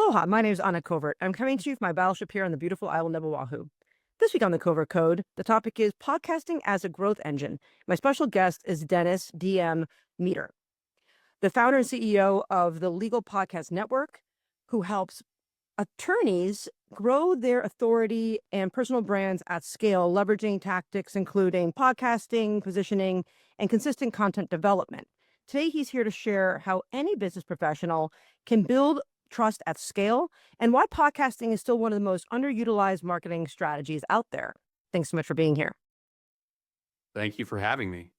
Aloha, my name is Anna Covert. I'm coming to you from my battleship here on the beautiful island of Oahu. This week on the Covert Code, the topic is podcasting as a growth engine. My special guest is Dennis DM Meador, the founder and CEO of the Legal Podcast Network, who helps attorneys grow their authority and personal brands at scale, leveraging tactics including podcasting, positioning, and consistent content development. Today, he's here to share how any business professional can build trust at scale and why podcasting is still one of the most underutilized marketing strategies out there. Thanks so much for being here. Thank you for having me.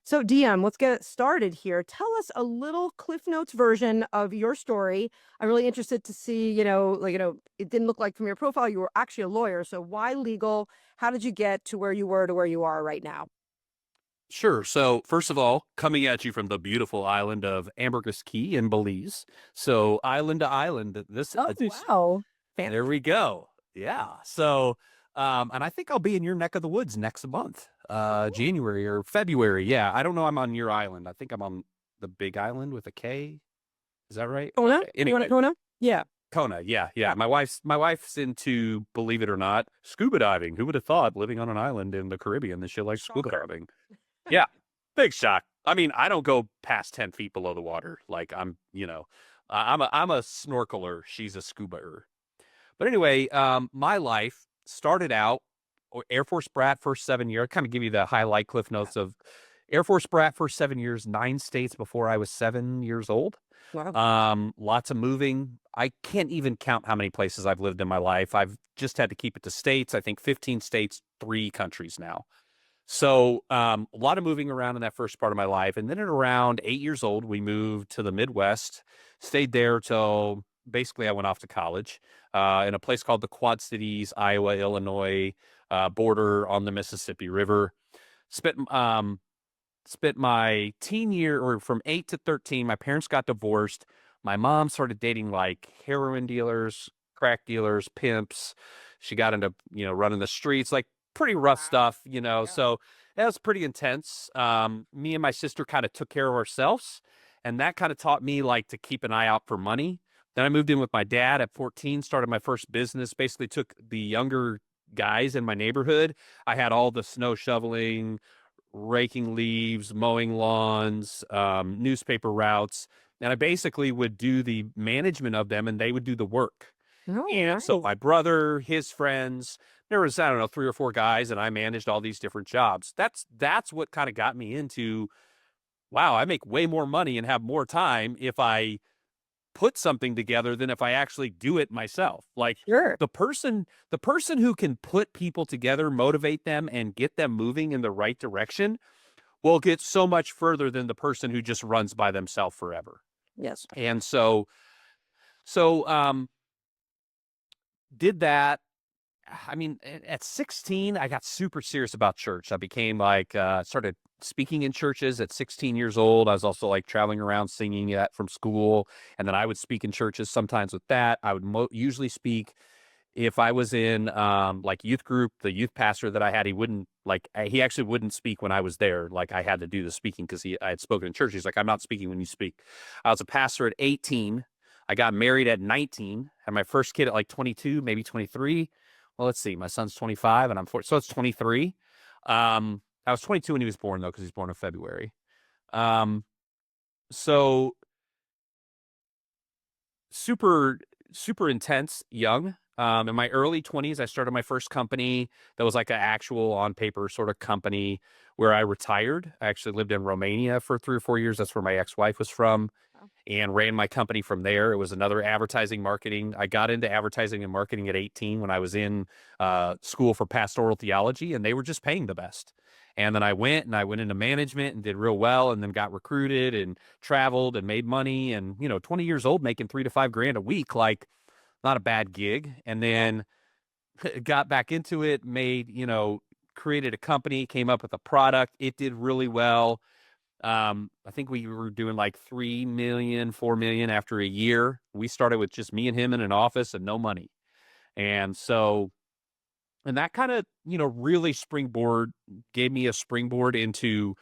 So DM, let's get started here. Tell us a little Cliff Notes version of your story. I'm really interested to see, it didn't look like from your profile, you were actually a lawyer. So why legal? How did you get to where you were to where you are right now? Sure. So first of all, coming at you from the beautiful island of Ambergris Key in Belize. So island to island, Wow. There we go. Yeah. So, and I think I'll be in your neck of the woods next month, January or February. Yeah. I don't know. I'm on your island. I think I'm on the big island with a K. Is that right? Kona? Anyway. You want Kona? Yeah. Kona, yeah. My wife's into, believe it or not, scuba diving. Who would have thought, living on an island in the Caribbean, that she likes scuba diving? Yeah, big shock. I mean, I don't go past 10 feet below the water. Like I'm a snorkeler. She's a scuba-er. But anyway, my life started out Air Force brat first 7 years. Kind of give you the highlight Cliff Notes of Air Force brat first 7 years, 9 states before I was 7 years old. Wow. Lots of moving. I can't even count how many places I've lived in my life. I've just had to keep it to states. I think 15 states, 3 countries now. So a lot of moving around in that first part of my life. And then at around 8 years old, we moved to the Midwest, stayed there till basically I went off to college in a place called the Quad Cities, Iowa, Illinois, border on the Mississippi River. Spent my teen year, or from 8 to 13, my parents got divorced. My mom started dating like heroin dealers, crack dealers, pimps. She got into, running the streets, like pretty rough stuff, Yeah. So that was pretty intense. Me and my sister kind of took care of ourselves, and that kind of taught me like to keep an eye out for money. Then I moved in with my dad at 14, started my first business, basically took the younger guys in my neighborhood. I had all the snow shoveling, raking leaves, mowing lawns, newspaper routes, and I basically would do the management of them and they would do the work. Oh, And so my brother, his friends, there was, 3 or 4 guys, and I managed all these different jobs. That's what kind of got me into, wow, I make way more money and have more time if I put something together than if I actually do it myself. Like sure. the person who can put people together, motivate them, and get them moving in the right direction will get so much further than the person who just runs by themselves forever. Yes. And so did that. I mean, at 16, I got super serious about church. I became started speaking in churches at 16 years old. I was also like traveling around singing that from school. And then I would speak in churches sometimes with that. I would usually speak if I was in like youth group. The youth pastor that I had, he actually wouldn't speak when I was there. Like I had to do the speaking because I had spoken in church. He's like, I'm not speaking when you speak. I was a pastor at 18. I got married at 19, had my first kid at like 22, maybe 23. Well, let's see. My son's 25 and I'm 40. So it's 23. I was 22 when he was born, though, because he's born in February. So super, super intense, young. In my early 20s, I started my first company that was like an actual on paper sort of company where I retired. I actually lived in Romania for 3 or 4 years. That's where my ex-wife was from. And ran my company from there. It was another advertising marketing. I got into advertising and marketing at 18 when I was in school for pastoral theology, and they were just paying the best. And then I went into management and did real well, and then got recruited and traveled and made money. And 20 years old, making $3 to $5 grand a week, like not a bad gig. And then got back into it, created a company, came up with a product. It did really well. I think we were doing like 3 million, 4 million after a year. We started with just me and him in an office and no money. And that kind of, really gave me a springboard into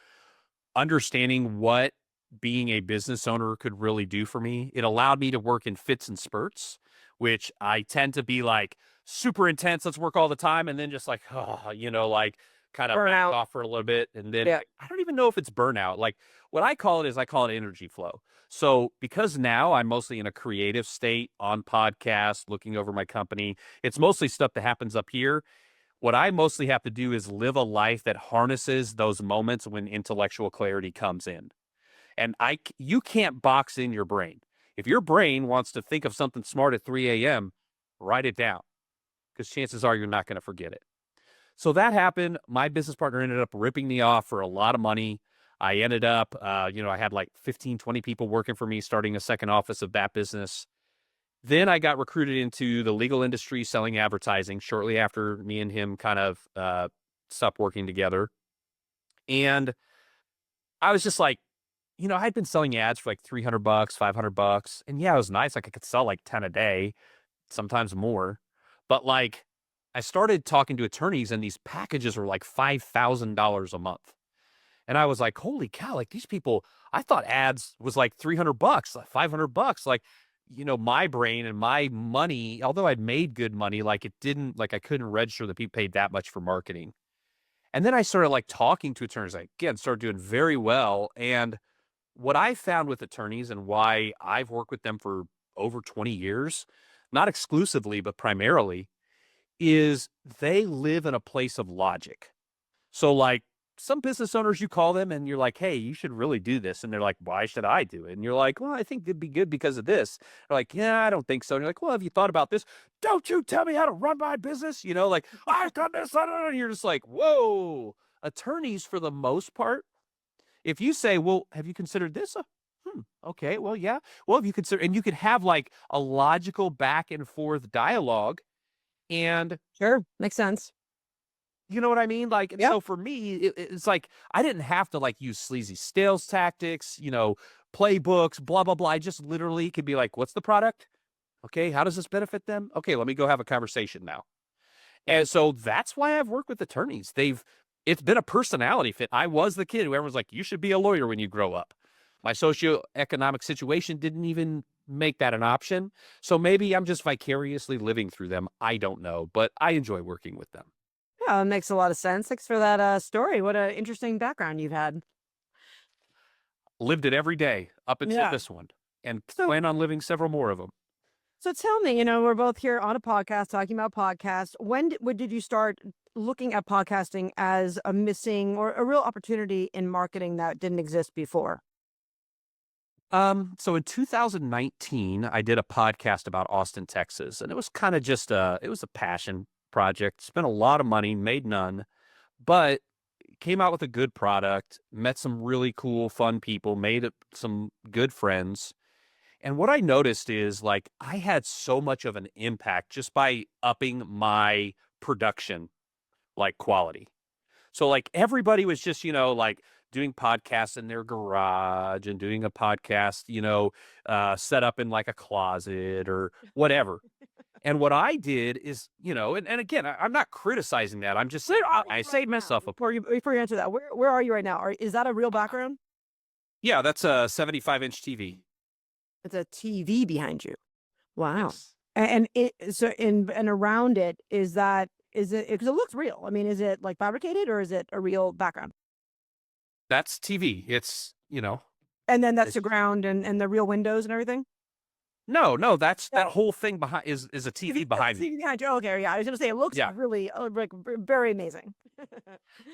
understanding what being a business owner could really do for me. It allowed me to work in fits and spurts. which I tend to be like super intense. Let's work all the time. And then just like, like kind of back Burnout. off for a little bit. And then Yeah. I don't even know if it's burnout. Like what I call it is I call it energy flow. So because now I'm mostly in a creative state on podcasts, looking over my company, it's mostly stuff that happens up here. What I mostly have to do is live a life that harnesses those moments when intellectual clarity comes in. And you can't box in your brain. If your brain wants to think of something smart at 3 a.m., write it down because chances are you're not going to forget it. So that happened. My business partner ended up ripping me off for a lot of money. I ended up, I had like 15, 20 people working for me, starting a second office of that business. Then I got recruited into the legal industry selling advertising shortly after me and him kind of stopped working together. And I was just like, I'd been selling ads for like $300, $500. And yeah, it was nice. Like I could sell like 10 a day, sometimes more. But like I started talking to attorneys and these packages were like $5,000 a month. And I was like, holy cow, like these people, I thought ads was like $300, $500. Like, my brain and my money, although I'd made good money, like it didn't, like I couldn't register that people paid that much for marketing. And then I started like talking to attorneys, like, again, started doing very well. And what I found with attorneys and why I've worked with them for over 20 years, not exclusively, but primarily, is they live in a place of logic. So, like, some business owners, you call them and you're like, hey, you should really do this. And they're like, why should I do it? And you're like, well, I think it'd be good because of this. They're like, yeah, I don't think so. And you're like, well, have you thought about this? Don't you tell me how to run my business? Like, I've done this. And you're just like, whoa. Attorneys, for the most part, if you say, well, have you considered this? Okay, well, yeah. Well, if you consider, and you could have like a logical back and forth dialogue. And Sure. Makes sense. you know what I mean? Like, and Yeah. so for me, it's like I didn't have to like use sleazy sales tactics, playbooks, blah, blah, blah. I just literally could be like, what's the product? Okay, how does this benefit them? Okay, let me go have a conversation now. And so that's why I've worked with attorneys. It's been a personality fit. I was the kid who everyone's like, you should be a lawyer when you grow up. My socioeconomic situation didn't even make that an option. So maybe I'm just vicariously living through them. I don't know, but I enjoy working with them. Yeah, it makes a lot of sense. Thanks for that story. What an interesting background you've had. Lived it every day up until Yeah. this one and So, plan on living several more of them. so tell me, we're both here on a podcast talking about podcasts. When did you start looking at podcasting as a missing or a real opportunity in marketing that didn't exist before? So in 2019, I did a podcast about Austin, Texas, and it was kind of just it was a passion project. Spent a lot of money, made none, but came out with a good product, met some really cool, fun people, made some good friends. And what I noticed is like I had so much of an impact just by upping my production like quality. So like everybody was just, like doing podcasts in their garage and doing a podcast, set up in like a closet or whatever. And what I did is, and again, I'm not criticizing that. I'm just saying Where are you I right saved now? myself a. Before you answer that, where are you right now? Is that a real background? Yeah, that's a 75-inch TV. It's a TV behind you. Wow. Yes. And and around it is it because it looks real. I mean, is it like fabricated or is it a real background? That's TV. It's, And then that's it's the ground and the real windows and everything. no, that's that No. whole thing behind is a TV behind me. TV behind you. Okay, yeah. I was gonna say it looks Yeah. really like very amazing.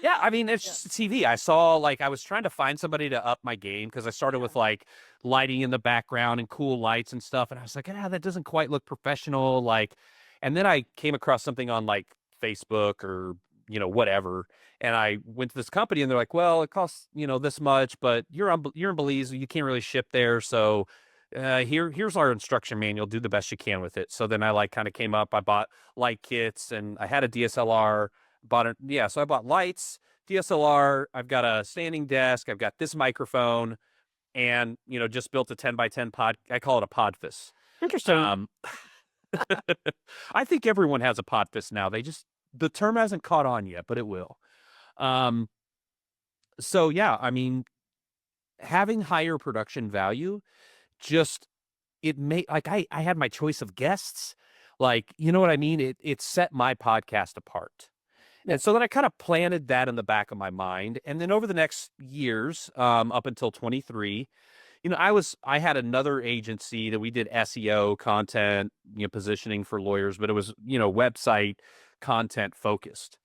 Yeah, I mean, it's Yeah. just a TV. I saw like I was trying to find somebody to up my game because I started Yeah. with like lighting in the background and cool lights and stuff, and I was like, that doesn't quite look professional. Like, and then I came across something on like Facebook or whatever, and I went to this company and they're like, well, it costs this much, but you're in Belize, you can't really ship there, so here's our instruction manual. Do the best you can with it. So then I like kind of came up. I bought light kits and I had a DSLR. Bought it. Yeah, so I bought lights, DSLR. I've got a standing desk. I've got this microphone, and just built a 10x10 pod. I call it a podfist. Interesting. I think everyone has a podfist now. The term hasn't caught on yet, but it will. Um, so yeah, I mean, having higher production value just it made like I had my choice of guests. Like, you know what I mean? It set my podcast apart. Yeah. And so then I kind of planted that in the back of my mind. And then over the next years, up until 23, I had another agency that we did SEO content, positioning for lawyers, but it was, website content focused.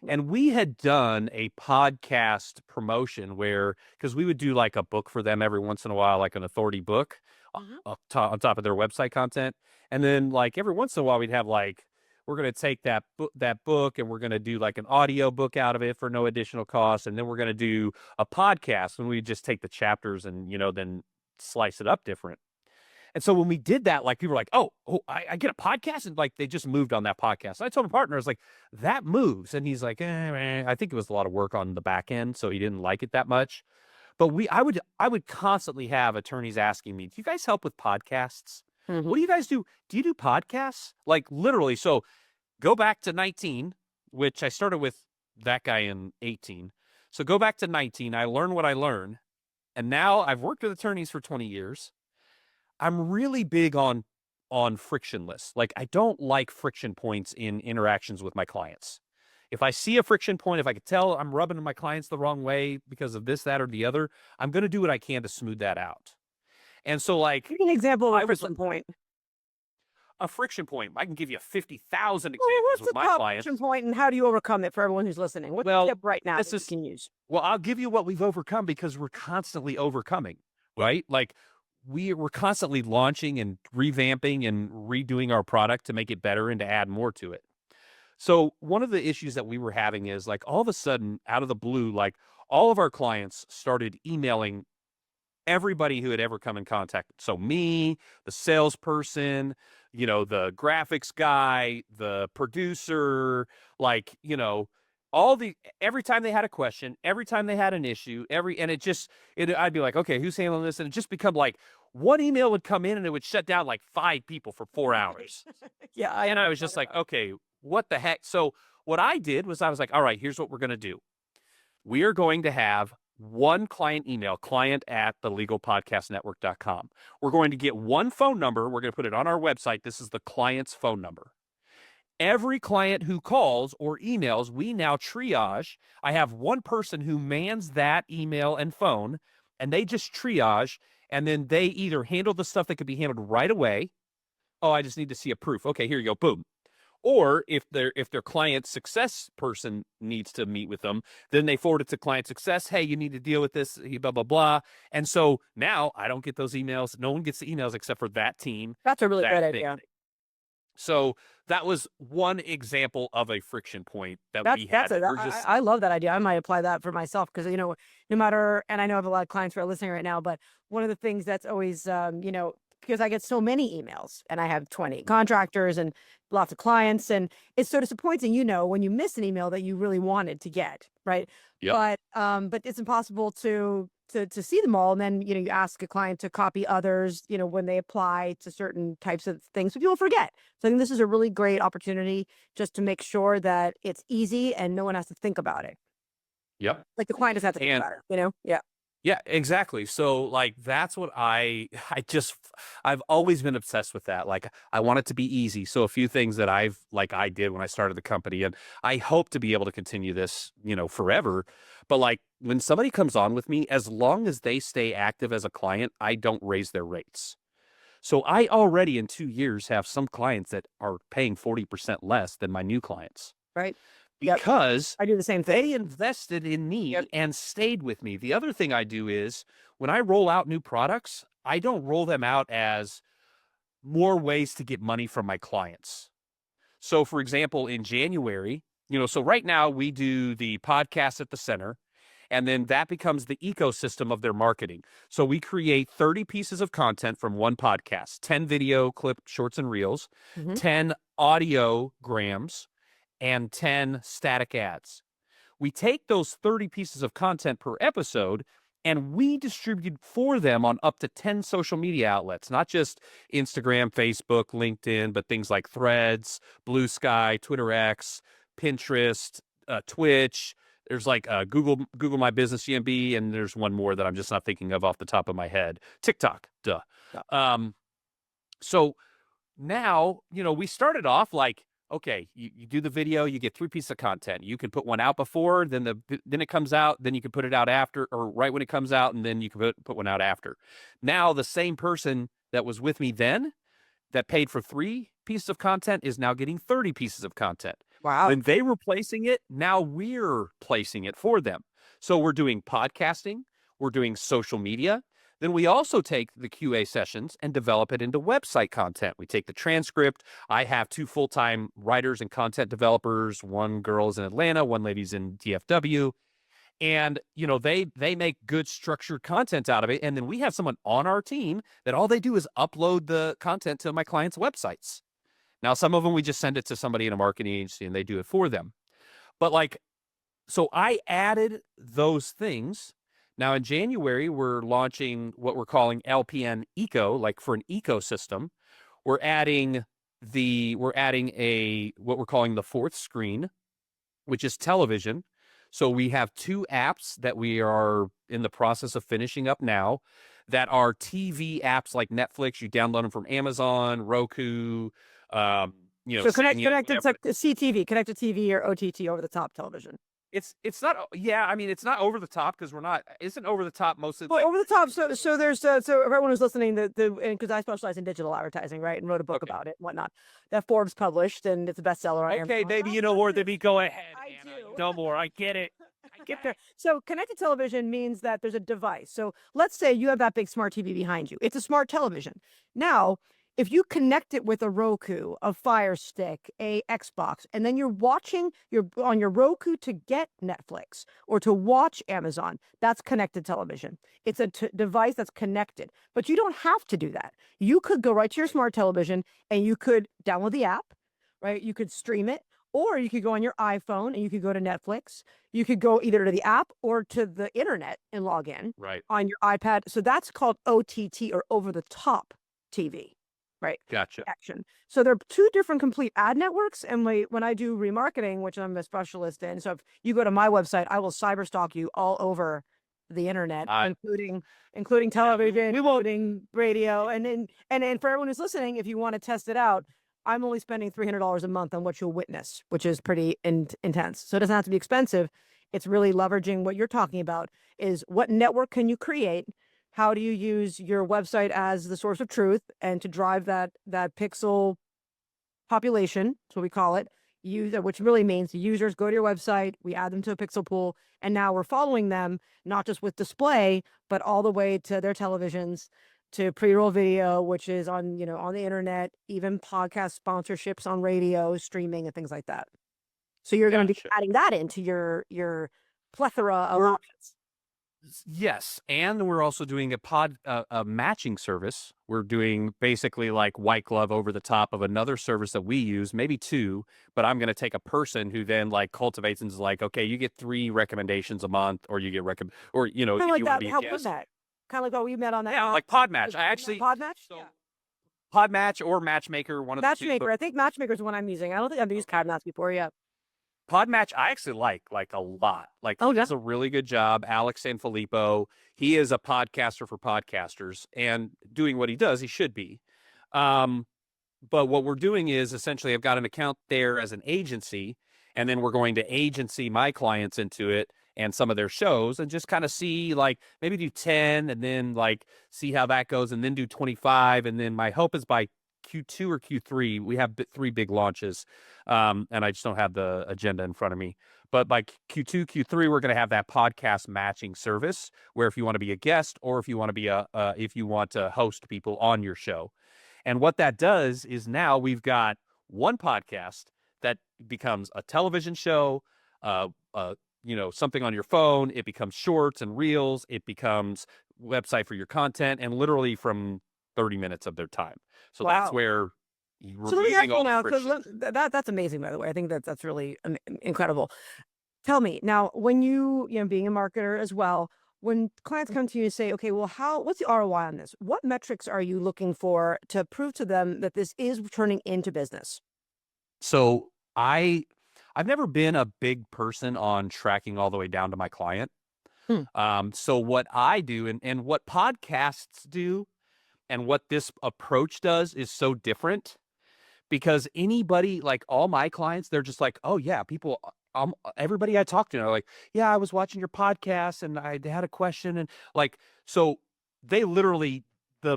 And we had done a podcast promotion because we would do like a book for them every once in a while, like an authority book on top of their website content. And then like every once in a while, we'd have like, we're going to take that book and we're going to do like an audio book out of it for no additional cost. And then we're going to do a podcast when we just take the chapters and, then slice it up different. And so when we did that, like people were like, I get a podcast. And like, they just moved on that podcast. And I told my partner, I was like, that moves. And he's like, I think it was a lot of work on the back end. So he didn't like it that much. But I would constantly have attorneys asking me, do you guys help with podcasts? Mhm. What do you guys do? Do you do podcasts? Like literally. So go back to 19, which I started with that guy in 18. So go back to 19. I learned what I learned. And now I've worked with attorneys for 20 years. I'm really big on frictionless. Like I don't like friction points in interactions with my clients. If I see a friction point, if I could tell I'm rubbing my clients the wrong way because of this, that, or the other, I'm going to do what I can to smooth that out. And so like Give me an example of I a was friction point. a friction point. I can give you 50,000 Well, examples what's with the my top clients. friction point, and how do you overcome it for everyone who's listening? What's the tip right now that you can use? Well, I'll give you what we've overcome because we're constantly overcoming, right? Like we're constantly launching and revamping and redoing our product to make it better and to add more to it. So one of the issues that we were having is like all of a sudden out of the blue, like all of our clients started emailing everybody who had ever come in contact. So me, the salesperson, the graphics guy, the producer, like, every time they had a question, every time they had an issue, I'd be like, okay, who's handling this? And it just become like one email would come in and it would shut down like 5 people for 4 hours. Yeah. And I was just like, okay, what the heck? So what I did was I was like, all right, here's what we're going to do. We are going to have one client email, client@thelegalpodcastnetwork.com. We're going to get one phone number. We're going to put it on our website. This is the client's phone number. Every client who calls or emails, we now triage. I have one person who mans that email and phone, and they just triage, and then they either handle the stuff that could be handled right away. Oh, I just need to see a proof. Okay, here you go. Boom. Or if their client success person needs to meet with them, then they forward it to client success. Hey, you need to deal with this, blah, blah, blah. And so now I don't get those emails. No one gets the emails except for that team. That's a really good idea. So that was one example of a friction point that we had. I love that idea. I might apply that for myself because, no matter, and I know I have a lot of clients who are listening right now, but one of the things that's always, because I get so many emails and I have 20 contractors and lots of clients, and it's so disappointing, when you miss an email that you really wanted to get, right? Yep. But it's impossible to see them all. And then, you ask a client to copy others, when they apply to certain types of things, so people forget. So I think this is a really great opportunity just to make sure that it's easy and no one has to think about it. Yep. Like the client doesn't have to think about it, Yeah. Yeah, exactly. So like that's what I've always been obsessed with that. Like I want it to be easy. So a few things that I did when I started the company, and I hope to be able to continue this, forever. But like when somebody comes on with me, as long as they stay active as a client, I don't raise their rates. So I already in 2 years have some clients that are paying 40% less than my new clients. Right. Because I do the same thing. they invested in me and stayed with me. The other thing I do is when I roll out new products, I don't roll them out as more ways to get money from my clients. So for example, in January, so right now we do the podcast at the center, and then that becomes the ecosystem of their marketing. So we create 30 pieces of content from one podcast, 10 video clip shorts and reels, 10 audiograms, and 10 static ads. We take those 30 pieces of content per episode and we distribute for them on up to 10 social media outlets, not just Instagram, Facebook, LinkedIn, but things like Threads, Blue Sky, Twitter X, Pinterest, Twitch. There's like Google My Business GMB, and there's one more that I'm just not thinking of off the top of my head. TikTok, duh. So now, we started off like, okay, you do the video, you get 3 pieces of content. You can put one out before, then it comes out, then you can put it out after, or right when it comes out, and then you can put one out after. Now, the same person that was with me then that paid for 3 pieces of content is now getting 30 pieces of content. Wow. When they were placing it, now we're placing it for them. So we're doing podcasting, we're doing social media. Then we also take the QA sessions and develop it into website content. We take the transcript. I have 2 full-time writers and content developers. One girl's in Atlanta, one lady's in DFW. And, they make good structured content out of it. And then we have someone on our team that all they do is upload the content to my clients' websites. Now, some of them, we just send it to somebody in a marketing agency and they do it for them. But so I added those things. Now in January, we're launching what we're calling LPN Eco, like for an ecosystem. We're adding what we're calling the 4th screen, which is television. So we have 2 apps that we are in the process of finishing up now that are TV apps like Netflix. You download them from Amazon, Roku, So connected to CTV, connected TV or OTT, over the top television. It's not, it's not over the top because isn't over the top mostly. Well, over the top. So there's so everyone who's listening, because I specialize in digital advertising, right, and wrote a book about it and whatnot that Forbes published, and it's a bestseller. Okay, baby, you know more than me. Go ahead. I do. No more. I get it. I get there. So connected television means that there's a device. So let's say you have that big smart TV behind you. It's a smart television. Now, if you connect it with a Roku, a Fire Stick, a Xbox, and then you're on your Roku to get Netflix or to watch Amazon, that's connected television. It's a device that's connected, but you don't have to do that. You could go right to your smart television and you could download the app, right? You could stream it, or you could go on your iPhone and you could go to Netflix. You could go either to the app or to the internet and log in on your iPad. So that's called OTT, or over the top TV. Right. Gotcha. Action. So they're 2 different complete ad networks. And when I do remarketing, which I'm a specialist in, so if you go to my website, I will cyber stalk you all over the internet, including television, including radio. And for everyone who's listening, if you want to test it out, I'm only spending $300 a month on what you'll witness, which is pretty intense. So it doesn't have to be expensive. It's really leveraging what you're talking about, is what network can you create? How do you use your website as the source of truth and to drive that pixel population? That's what we call it. Which really means the users go to your website, we add them to a pixel pool, and now we're following them, not just with display, but all the way to their televisions, to pre-roll video, which is on the internet, even podcast sponsorships on radio, streaming, and things like that. So you're going to be adding that into your plethora of options. Yes, and we're also doing a matching service. We're doing basically like white glove over the top of another service that we use, maybe 2, but I'm going to take a person who then cultivates and is like, okay, you get 3 recommendations a month, or you get kind of like that. How was that? Kind of like what we met on that. Yeah, like Podmatch. I actually Podmatch. Podmatch or Matchmaker, one of the 2. Matchmaker. I think Matchmaker is the one I'm using. I don't think I've used Podmatch before yet. Podmatch, I actually like a lot. He does a really good job. Alex Sanfilippo, he is a podcaster for podcasters, and doing what he does, he should be. But what we're doing is essentially I've got an account there as an agency, and then we're going to agency my clients into it and some of their shows, and just kind of see, maybe do 10 and then see how that goes, and then do 25. And then my hope is by Q2 or Q3, we have 3 big launches, and I just don't have the agenda in front of me. But by Q2, Q3, we're going to have that podcast matching service, where if you want to be a guest, or if you want to if you want to host people on your show. And what that does is now we've got one podcast that becomes a television show, something on your phone. It becomes shorts and reels. It becomes website for your content, and literally from 30 minutes of their time. So that's where so let me ask you now, because that's amazing, by the way. I think that's really incredible. Tell me now, when you being a marketer as well, when clients come to you and say, okay, well, what's the ROI on this? What metrics are you looking for to prove to them that this is turning into business? So I've never been a big person on tracking all the way down to my client. So what I do, and what podcasts do, and what this approach does is so different because anybody, like all my clients, they're just like, oh yeah, people, everybody I talk to are like, yeah, I was watching your podcast and I had a question. And like, so they literally,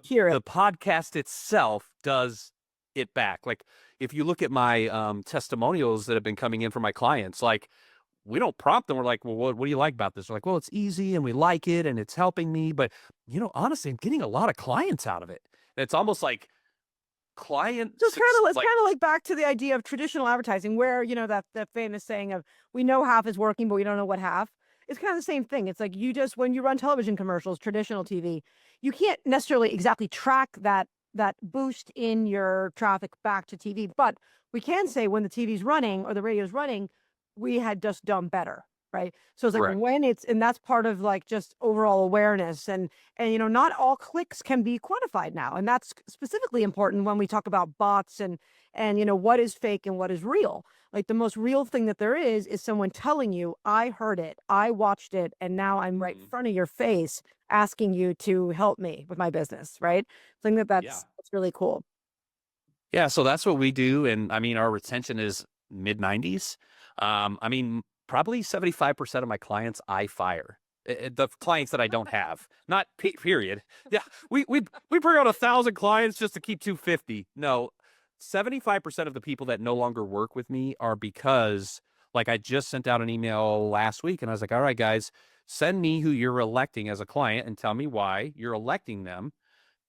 Hear it. the podcast itself does it back. Like if you look at my testimonials that have been coming in from my clients, like we don't prompt them. We're like, well, what do you like about this? They're like, well, it's easy and we like it and it's helping me. But, honestly, I'm getting a lot of clients out of it. And it's almost like So it's kind of like back to the idea of traditional advertising where, that famous saying of we know half is working, but we don't know what half. It's kind of the same thing. It's like when you run television commercials, traditional TV, you can't necessarily exactly track that boost in your traffic back to TV, but we can say when the TV's running or the radio's running, we had just done better. Right. So it's like correct. and that's part of like just overall awareness and not all clicks can be quantified now. And that's specifically important when we talk about bots and what is fake and what is real. Like the most real thing that there is someone telling you, I heard it, I watched it, and now I'm right in front of your face asking you to help me with my business. Right. I think that's really cool. Yeah. So that's what we do. And I mean, our retention is mid-90s. I mean, probably 75% of my clients I fire. The clients that I don't have, not period. Yeah, we bring on 1,000 clients just to keep 250. No, 75% of the people that no longer work with me are because, like, I just sent out an email last week, and I was like, all right, guys, send me who you're electing as a client and tell me why you're electing them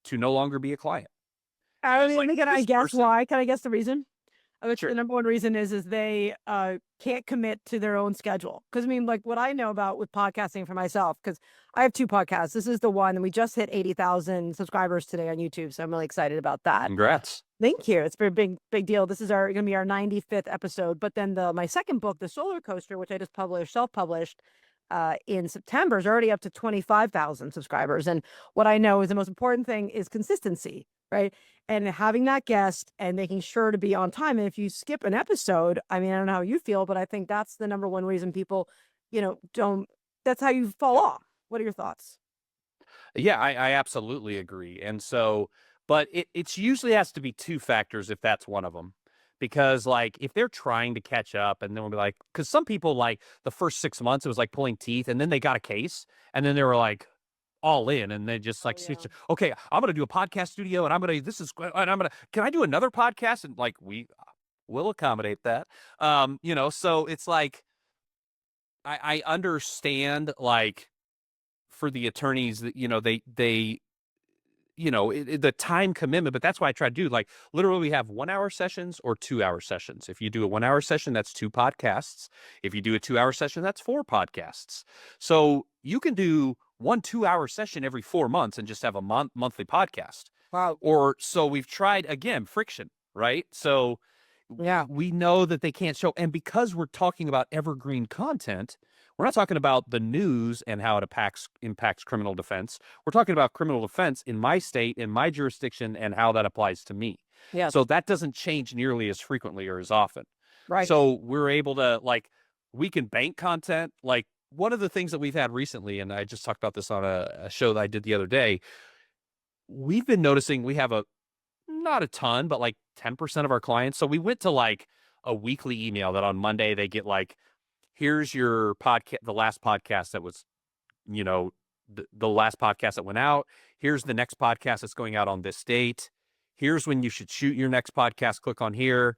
to no longer be a client. I mean, can I guess why? Can I guess the reason? Sure. The number one reason is they can't commit to their own schedule. Because I mean, like what I know about with podcasting for myself, because I have 2 podcasts. This is the one, and we just hit 80,000 subscribers today on YouTube, so I'm really excited about that. Congrats. Thank you. It's a very big deal. This is going to be our 95th episode. But then my second book, The Solar Coaster, which I just self-published in September, is already up to 25,000 subscribers. And what I know is the most important thing is consistency, right? And having that guest and making sure to be on time. And if you skip an episode, I mean, I don't know how you feel, but I think that's the number one reason people, that's how you fall off. What are your thoughts? Yeah, I absolutely agree. And so, but it's usually has to be 2 factors if that's one of them. Because like if they're trying to catch up and then we'll be like, because some people like the first 6 months, it was like pulling teeth and then they got a case and then they were like all in and they just like, switch. Okay, I'm going to do a podcast studio and can I do another podcast? And like, we will accommodate that. So it's like, I understand like for the attorneys that, they the time commitment, but that's why I try to do like literally we have 1-hour sessions or 2-hour sessions. If you do a 1-hour session, that's 2 podcasts. If you do a 2-hour session, that's 4 podcasts. So you can do 1 2-hour session every 4 months and just have a monthly podcast. Wow. Or so we've tried again, friction, right? So yeah, we know that they can't show. And because we're talking about evergreen content, we're not talking about the news and how it impacts criminal defense. We're talking about criminal defense in my state, in my jurisdiction, and how that applies to me. Yeah. So that doesn't change nearly as frequently or as often. Right. So we're able to we can bank content. Like one of the things that we've had recently, and I just talked about this on a show that I did the other day, we've been noticing we have not a ton, but like 10% of our clients. So we went to like a weekly email that on Monday they get like, here's your podcast, the last podcast that was, the last podcast that went out. Here's the next podcast that's going out on this date. Here's when you should shoot your next podcast. Click on here.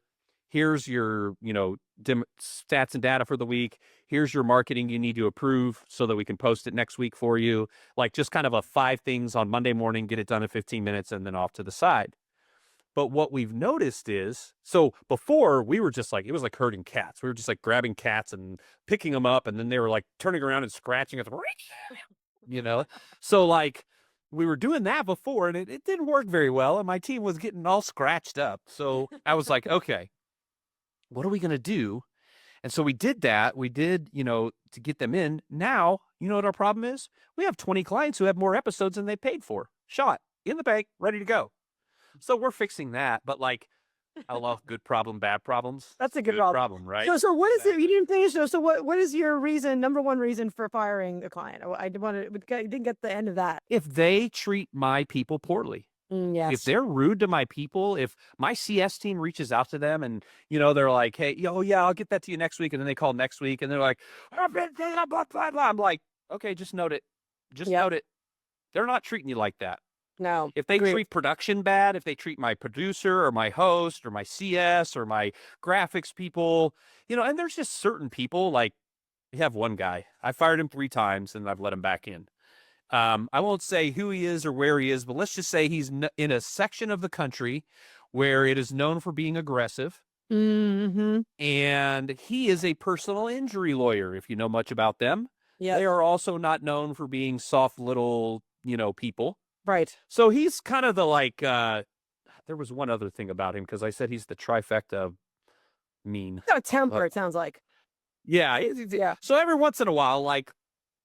Here's your, stats and data for the week. Here's your marketing you need to approve so that we can post it next week for you. Like just kind of a 5 things on Monday morning, get it done in 15 minutes and then off to the side. But what we've noticed is, so before we were just like, it was like herding cats. We were just like grabbing cats and picking them up. And then they were like turning around and scratching at them, So like we were doing that before and it didn't work very well. And my team was getting all scratched up. So I was like, okay, what are we going to do? And so we did that. We did, to get them in. Now, you know what our problem is? We have 20 clients who have more episodes than they paid for. Shot in the bank, ready to go. So we're fixing that, but like, I love good problem, bad problems. That's a good problem, right? So what is it? You didn't finish though. So what is your number one reason for firing a client? I didn't get the end of that. If they treat my people poorly, If Yes. they're rude to my people, if my CS team reaches out to them and, they're like, hey, yeah, I'll get that to you next week. And then they call next week and they're like, blah, blah, blah, blah. I'm like, okay, just note it. Just Yep. note it. They're not treating you like that. No. If they Agree. treat production bad, if they treat my producer or my host or my CS or my graphics people, and there's just certain people, like we have one guy, I fired him 3 times and I've let him back in. I won't say who he is or where he is, but let's just say he's in a section of the country where it is known for being aggressive. Mm-hmm. And he is a personal injury lawyer, if you know much about them. Yeah. They are also not known for being soft little, people. Right. So he's kind of the there was one other thing about him because I said he's the trifecta of mean. Got a temper, it sounds like. Yeah. Yeah. So every once in a while, like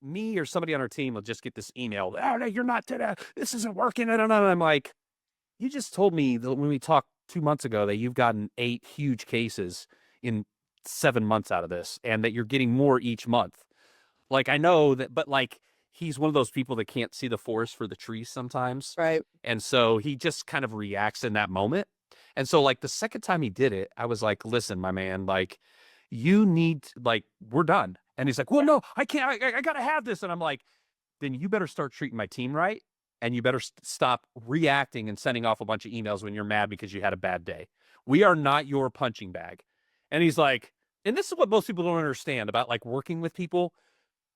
me or somebody on our team will just get this email. Oh, no, you're not today. This isn't working. And I'm like, you just told me that when we talked 2 months ago that you've gotten 8 huge cases in 7 months out of this and that you're getting more each month. Like, I know that, but like, he's one of those people that can't see the forest for the trees sometimes. Right. And so he just kind of reacts in that moment. And so like the second time he did it, I was like, listen, my man, like you need, like, we're done. And he's like, well, no, I can't, I got to have this. And I'm like, then you better start treating my team right. And you better stop reacting and sending off a bunch of emails when you're mad because you had a bad day. We are not your punching bag. And he's like, and this is what most people don't understand about like working with people.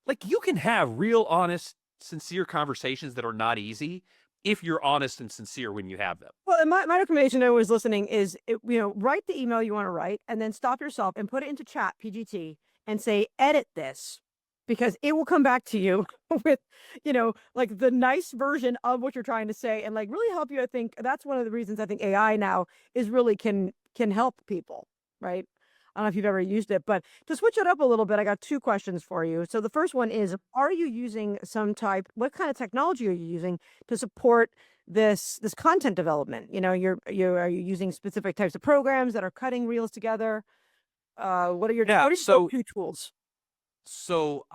Like you can have real, honest, sincere conversations that are not easy if you're honest and sincere when you have them. Well, and my recommendation to everyone's listening is, write the email you want to write and then stop yourself and put it into chat, PGT, and say, edit this, because it will come back to you with, like the nice version of what you're trying to say and like really help you. I think that's one of the reasons I think AI now is really can help people, right? I don't know if you've ever used it, but to switch it up a little bit, I got 2 questions for you. So the first one is, are you using what kind of technology are you using to support this content development? Are you using specific types of programs that are cutting reels together? What are your go-to tools? So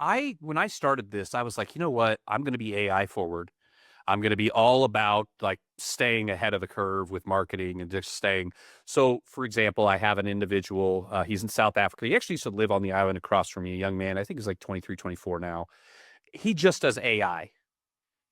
when I started this, I was like, you know what? I'm going to be AI forward. I'm going to be all about like staying ahead of the curve with marketing and just staying. So, for example, I have an individual, he's in South Africa. He actually used to live on the island across from me, a young man. I think he's like 23, 24 now. He just does AI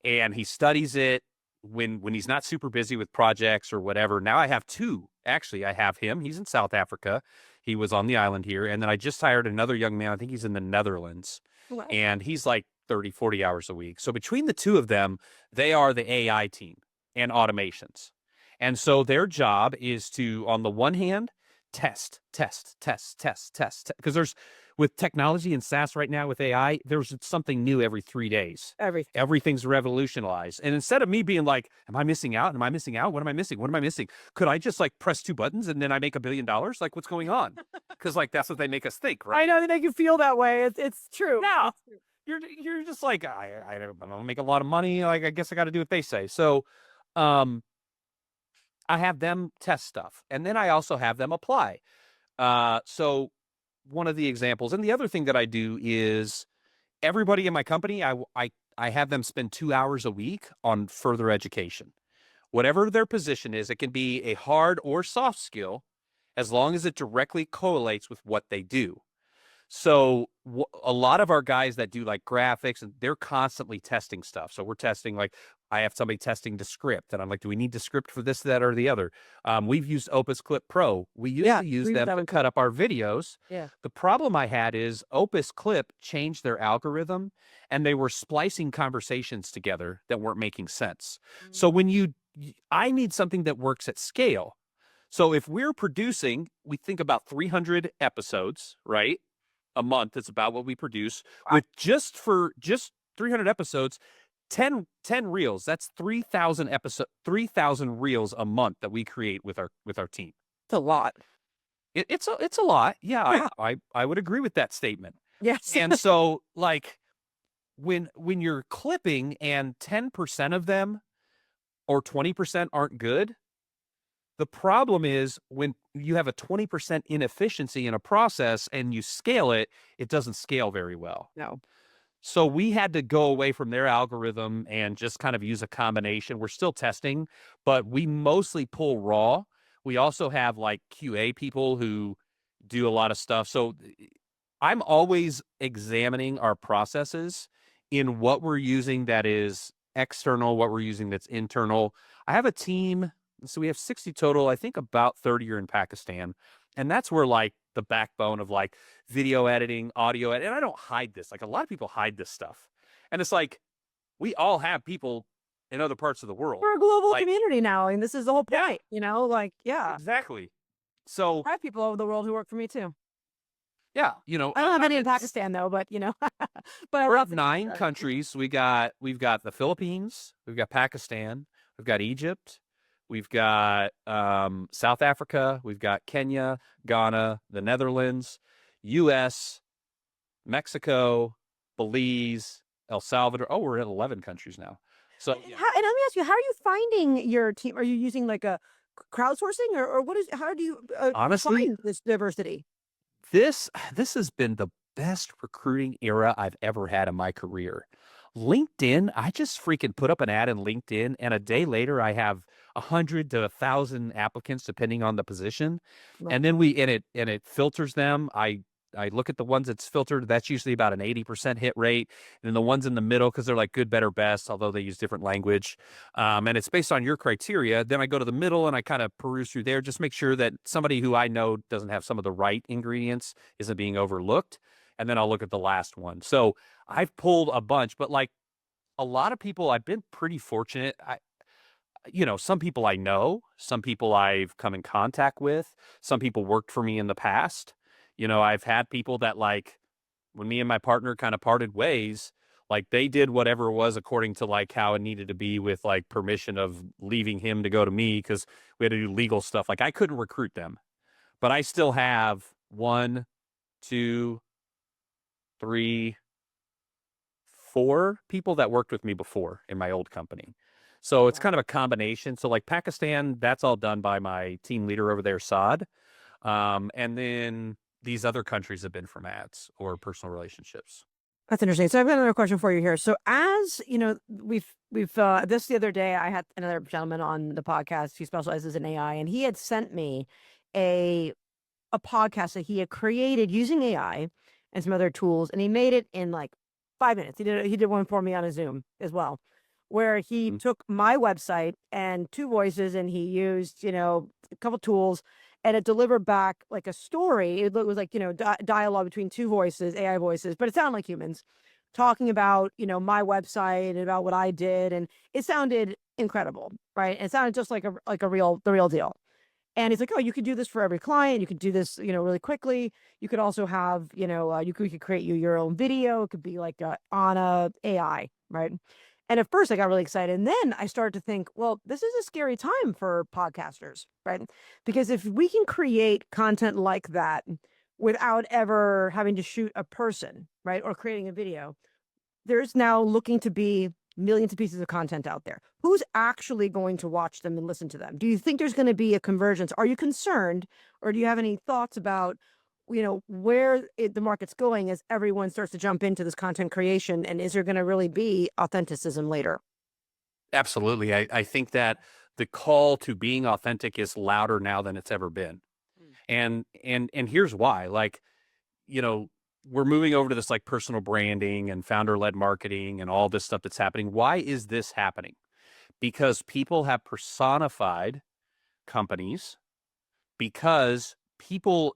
and he studies it when he's not super busy with projects or whatever. Now I have 2. Actually, I have him. He's in South Africa. He was on the island here. And then I just hired another young man. I think he's in the Netherlands. Wow. And he's like 30, 40 hours a week. So between the 2 of them, they are the AI team and automations. And so their job is to, on the one hand, test. Because with technology and SaaS right now with AI, there's something new every 3 days. Everything's revolutionized. And instead of me being like, am I missing out? Am I missing out? What am I missing? What am I missing? Could I just like press 2 buttons and then I make $1 billion? Like what's going on? Because like, that's what they make us think, right? I know they make you feel that way. It's true. No. You're just like, I don't make a lot of money. Like, I guess I got to do what they say. So, I have them test stuff and then I also have them apply. So one of the examples, and the other thing that I do is everybody in my company, I have them spend 2 hours a week on further education, whatever their position is. It can be a hard or soft skill as long as it directly correlates with what they do. So a lot of our guys that do like graphics, and they're constantly testing stuff. So we're testing, like I have somebody testing the script and I'm like, do we need the script for this, that, or the other? We've used Opus Clip Pro. We used to use them to cut up our videos. Yeah. The problem I had is Opus Clip changed their algorithm and they were splicing conversations together that weren't making sense. So I need something that works at scale. So if we're producing, we think about 300 episodes, right? A month. It's about what we produce. Wow. With just 300 episodes, 10 reels. That's 3,000 reels a month that we create with our team. It's a lot. It's a lot. Yeah, I would agree with that statement. Yes. And so like when you're clipping and 10% of them or 20% aren't good, the problem is when you have a 20% inefficiency in a process and you scale it, it doesn't scale very well. No. So we had to go away from their algorithm and just kind of use a combination. We're still testing, but we mostly pull raw. We also have like QA people who do a lot of stuff. So I'm always examining our processes in what we're using that is external, what we're using that's internal. I have a team. So we have 60 total. I think about 30 are in Pakistan. And that's where like the backbone of like video editing, audio editing. And I don't hide this. Like a lot of people hide this stuff. And it's like, we all have people in other parts of the world. We're a global Like, community now, and this is the whole yeah, point, like, yeah. exactly. So, I have people over the world who work for me too. yeah, I don't have any in Pakistan though, but but I we're love at 9 countries. We've got the Philippines, we've got Pakistan, we've got Egypt, we've got South Africa, we've got Kenya, Ghana, the Netherlands, U.S., Mexico, Belize, El Salvador. Oh, we're at 11 countries now. So And, and let me ask you, how are you finding your team? Are you using like a crowdsourcing, or how do you honestly, find this diversity? this has been the best recruiting era I've ever had in my career. LinkedIn, I just freaking put up an ad in LinkedIn, and a day later, I have 100 to 1,000 applicants, depending on the position. Right. And then it filters them. I look at the ones that's filtered. That's usually about an 80% hit rate. And then the ones in the middle, because they're like good, better, best, although they use different language. And it's based on your criteria. Then I go to the middle and I kind of peruse through there, just make sure that somebody who I know doesn't have some of the right ingredients isn't being overlooked. And then I'll look at the last one. So I've pulled a bunch, but like a lot of people, I've been pretty fortunate. Some people I know, some people I've come in contact with, some people worked for me in the past. I've had people that like when me and my partner kind of parted ways, like they did whatever it was according to like how it needed to be with like permission of leaving him to go to me because we had to do legal stuff. Like I couldn't recruit them, but I still have 1, 2, 3, 4 people that worked with me before in my old company. So it's kind of a combination. So like Pakistan, that's all done by my team leader over there, Saad. And then these other countries have been from ads or personal relationships. That's interesting. So I've got another question for you here. So as we've this the other day, I had another gentleman on the podcast. He specializes in AI, and he had sent me a podcast that he had created using AI and some other tools, and he made it in like 5 minutes. He did one for me on a Zoom as well, where he took my website and 2 voices, and he used a couple tools, and it delivered back like a story. It was like dialogue between 2 voices, AI voices, but it sounded like humans talking about my website and about what I did, and it sounded incredible, right? It sounded just like the real deal. And he's like, oh, you could do this for every client. You could do this, really quickly. You could also have, you could create your own video. It could be like on a AI, right? And at first I got really excited. And then I started to think, well, this is a scary time for podcasters, right? Because if we can create content like that without ever having to shoot a person, right? Or creating a video, there's now looking to be millions of pieces of content out there. Who's actually going to watch them and listen to them? Do you think there's going to be a convergence? Are you concerned, or do you have any thoughts about, where the market's going as everyone starts to jump into this content creation? And is there going to really be authenticism later? Absolutely. I think that the call to being authentic is louder now than it's ever been. And here's why. Like, we're moving over to this like personal branding and founder-led marketing and all this stuff that's happening. Why is this happening? Because people have personified companies, because people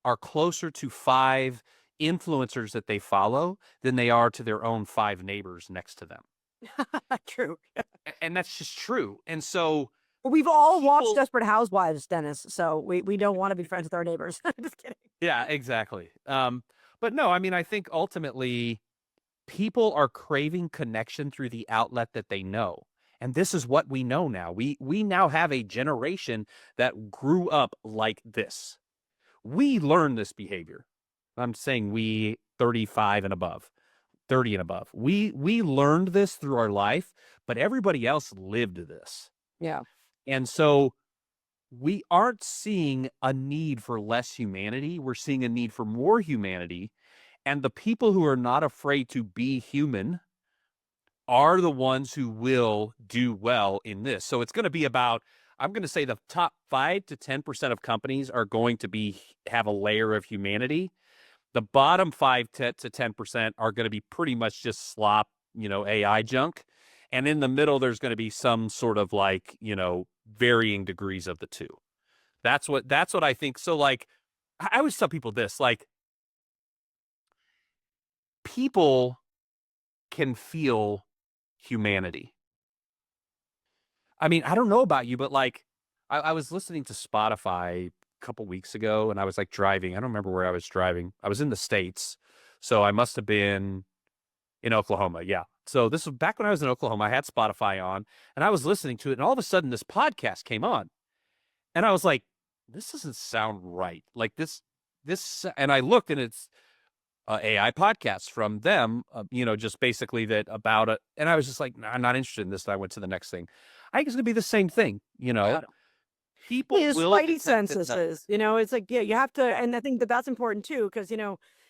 are closer to 5 influencers that they follow than they are to their own 5 neighbors next to them. True. And that's just true. And so we've all watched Desperate Housewives, Dennis. So we don't want to be friends with our neighbors. Just kidding. Yeah, exactly. But no, I mean, I think ultimately people are craving connection through the outlet that they know. And this is what we know now. We now have a generation that grew up like this. We learned this behavior. I'm saying we 35 and above, 30 and above. We learned this through our life, but everybody else lived this. Yeah. And so we aren't seeing a need for less humanity. We're seeing a need for more humanity. And the people who are not afraid to be human are the ones who will do well in this. So it's going to be about, I'm going to say the top 5 to 10% of companies are going to have a layer of humanity. The bottom 5 to 10% are going to be pretty much just slop, AI junk. And in the middle, there's going to be some sort of like, varying degrees of the two. That's what I think. So like, I always tell people this, like, people can feel humanity. I mean, I don't know about you, but like, I was listening to Spotify a couple weeks ago, and I was like driving. I don't remember where I was driving. I was in the States, so I must have been in Oklahoma. Yeah. So this was back when I was in Oklahoma. I had Spotify on, and I was listening to it, and all of a sudden, this podcast came on, and I was like, "This doesn't sound right." Like this, and I looked, and it's AI podcast from them, just basically that about it. And I was just like, nah, I'm not interested in this. And I went to the next thing. I think it's going to be the same thing. People His will spidey detect it. senses, it's like, yeah, you have to, and I think that that's important too, because,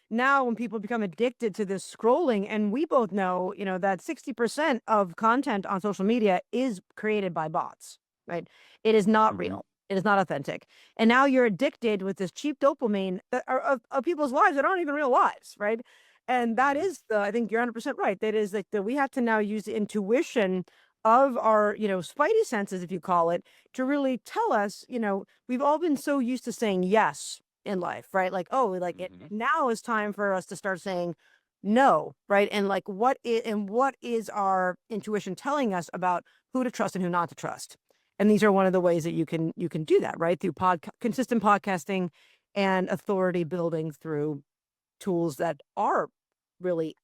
now when people become addicted to this scrolling, and we both know, that 60% of content on social media is created by bots, right? It is not Mhm. real. It is not authentic. And now you're addicted with this cheap dopamine that are of people's lives that aren't even real lives, right? And that Mhm. is I think you're 100% right. That is like we have to now use the intuition of our, spidey senses, if you call it, to really tell us, we've all been so used to saying yes in life, right? Like, oh, like it Mhm. now is time for us to start saying no, right? And like what is our intuition telling us about who to trust and who not to trust? And these are one of the ways that you can do that, right? Through consistent podcasting and authority building through tools that are really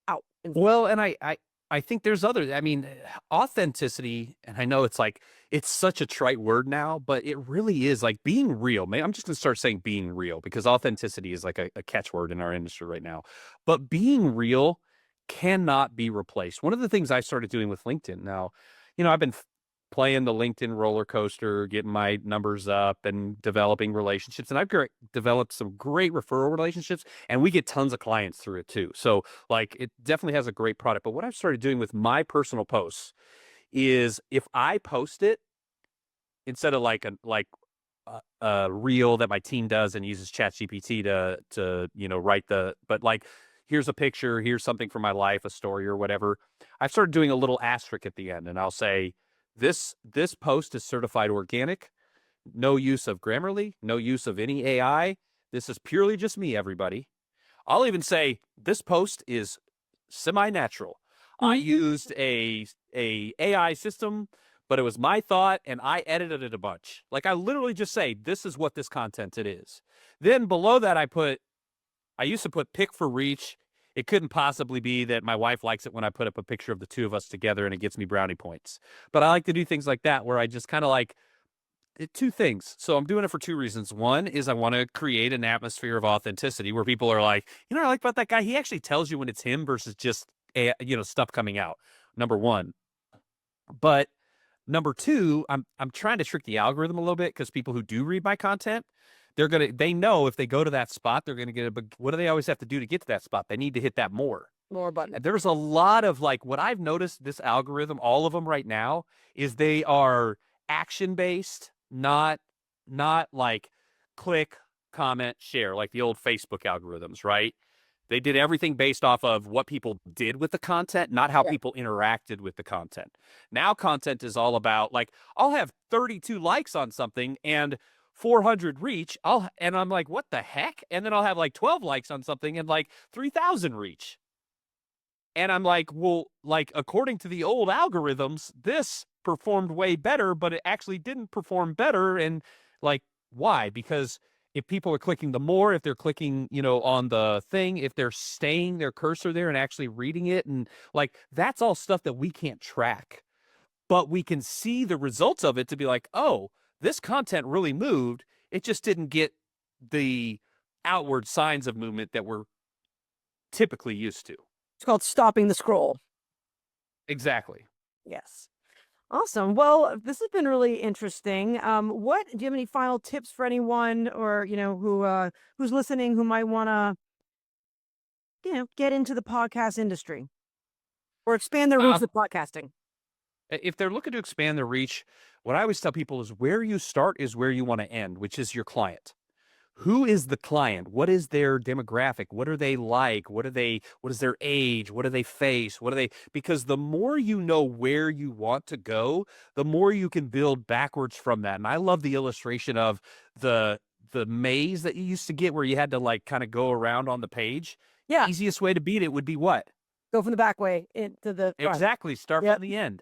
out. Well, and I think there's other, I mean, authenticity, and I know it's like, it's such a trite word now, but it really is like being real. I'm just going to start saying being real because authenticity is like a catchword in our industry right now. But being real cannot be replaced. One of the things I started doing with LinkedIn now, I've been playing the LinkedIn roller coaster, getting my numbers up and developing relationships. And I've developed some great referral relationships, and we get tons of clients through it too. So like it definitely has a great product. But what I've started doing with my personal posts is if I post it instead of a reel that my team does and uses ChatGPT to write but like here's a picture, here's something from my life, a story or whatever. I've started doing a little asterisk at the end, and I'll say this post is certified organic, no use of Grammarly, no use of any AI. This is purely just me, everybody. I'll even say this post is semi-natural. I used a AI system, but it was my thought and I edited it a bunch. Like I literally just say, this is what this content it is. Then below that I used to put pick for reach. It couldn't possibly be that my wife likes it when I put up a picture of the two of us together and it gets me brownie points. But I like to do things like that where I just kind of like two things. So I'm doing it for two reasons. One is I want to create an atmosphere of authenticity where people are like, I like about that guy. He actually tells you when it's him versus just stuff coming out. Number one, but number two, I'm trying to trick the algorithm a little bit because people who do read my content, they know if they go to that spot, they're gonna get it. But what do they always have to do to get to that spot? They need to hit that more. More button. And there's a lot of like what I've noticed this algorithm, all of them right now, is they are action based, not like click, comment, share, like the old Facebook algorithms, right? They did everything based off of what people did with the content, not how people interacted with the content. Now content is all about like I'll have 32 likes on something and 400 reach. And I'm like, what the heck? And then I'll have like 12 likes on something and like 3,000 reach. And I'm like, well, like according to the old algorithms, this performed way better, but it actually didn't perform better. And like, why? Because if people are clicking the more, if they're clicking, on the thing, if they're staying their cursor there and actually reading it, and like that's all stuff that we can't track, but we can see the results of it to be like, oh, this content really moved. It just didn't get the outward signs of movement that we're typically used to. It's called stopping the scroll. Exactly. Yes. Awesome. Well, this has been really interesting. What do you have any final tips for anyone or who's listening who might want to get into the podcast industry or expand their Uh, roots with podcasting? if they're looking to expand their reach, what I always tell people is where you start is where you want to end, which is your client. Who is the client? What is their demographic? What are they like? What is their age? What do they face? Because the more you know where you want to go, the more you can build backwards from that. And I love the illustration of the the maze that you used to get where you had to like kind of go around on the page. Yeah, Easiest way to beat it would be what? go from the back way into the front. Exactly. Start Yep. from the end.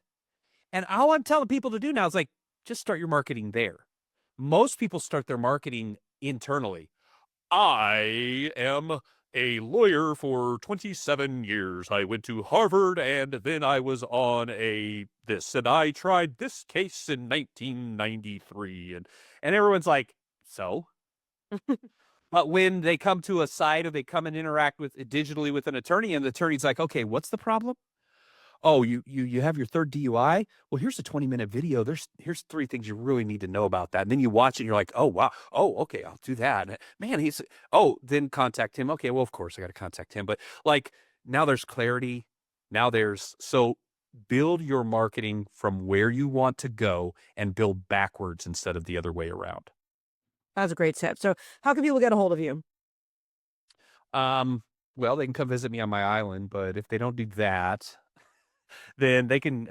And all I'm telling people to do now is like, just start your marketing there. Most people start their marketing internally. I am a lawyer for 27 years. I went to Harvard and then I was on a this and I tried this case in 1993 and everyone's like, "So?" But when they come to a site or they come and interact with digitally with an attorney and the attorney's like, "Okay, what's the problem?" Oh, you have your third DUI? Well, here's a 20-minute video. Here's three things you really need to know about that. And then you watch it and you're like, oh wow. Oh, okay, I'll do that. Man, then contact him. Okay, well, of course I got to contact him. But like now there's clarity. So build your marketing from where you want to go and build backwards instead of the other way around. That's a great tip. So, how can people get a hold of you? Um, well, they can come visit me on my island, but if they don't do that, then they can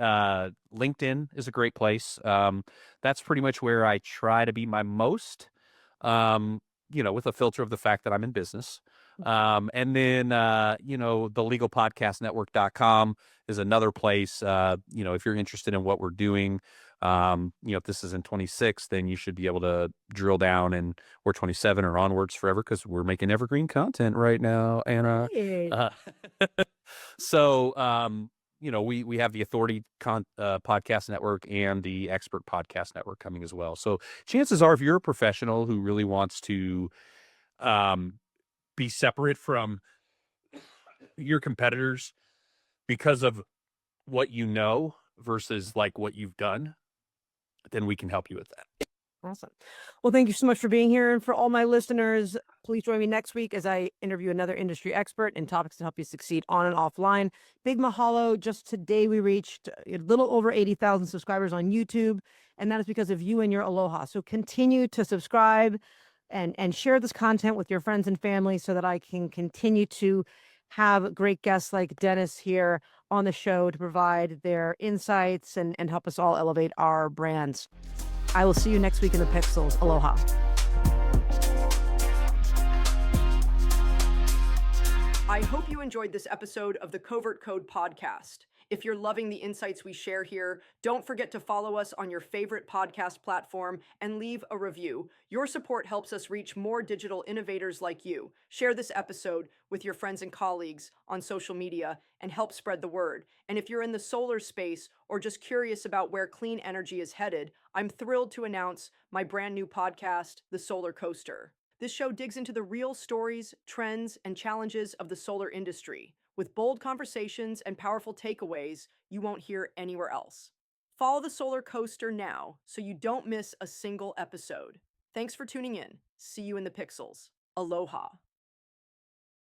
LinkedIn is a great place. That's pretty much where I try to be my most, with a filter of the fact that I'm in business. And then the legalpodcastnetwork.com is another place. If you're interested in what we're doing, if this is in 26, then you should be able to drill down, and we're 27 or onwards forever because we're making evergreen content right now, Anna. Hey. Uh, so we have the Authority Podcast Network and the Expert Podcast Network coming as well. So chances are, if you're a professional who really wants to um, be separate from your competitors because of what you know versus like what you've done, then we can help you with that. Awesome. Well, thank you so much for being here. And for all my listeners, please join me next week as I interview another industry expert in topics to help you succeed on and offline. Big mahalo. Just today, we reached a little over 80,000 subscribers on YouTube. And that is because of you and your aloha. So continue to subscribe and share this content with your friends and family so that I can continue to have great guests like Dennis here on the show to provide their insights and help us all elevate our brands. I will see you next week in the Pixels. Aloha. I hope you enjoyed this episode of the Covert Code Podcast. If you're loving the insights we share here, don't forget to follow us on your favorite podcast platform and leave a review. Your support helps us reach more digital innovators like you. Share this episode with your friends and colleagues on social media and help spread the word. And if you're in the solar space or just curious about where clean energy is headed, I'm thrilled to announce my brand new podcast, The Solar Coaster. This show digs into the real stories, trends, and challenges of the solar industry, with bold conversations and powerful takeaways you won't hear anywhere else. Follow the Solar Coaster now so you don't miss a single episode. Thanks for tuning in. See you in the Pixels. Aloha.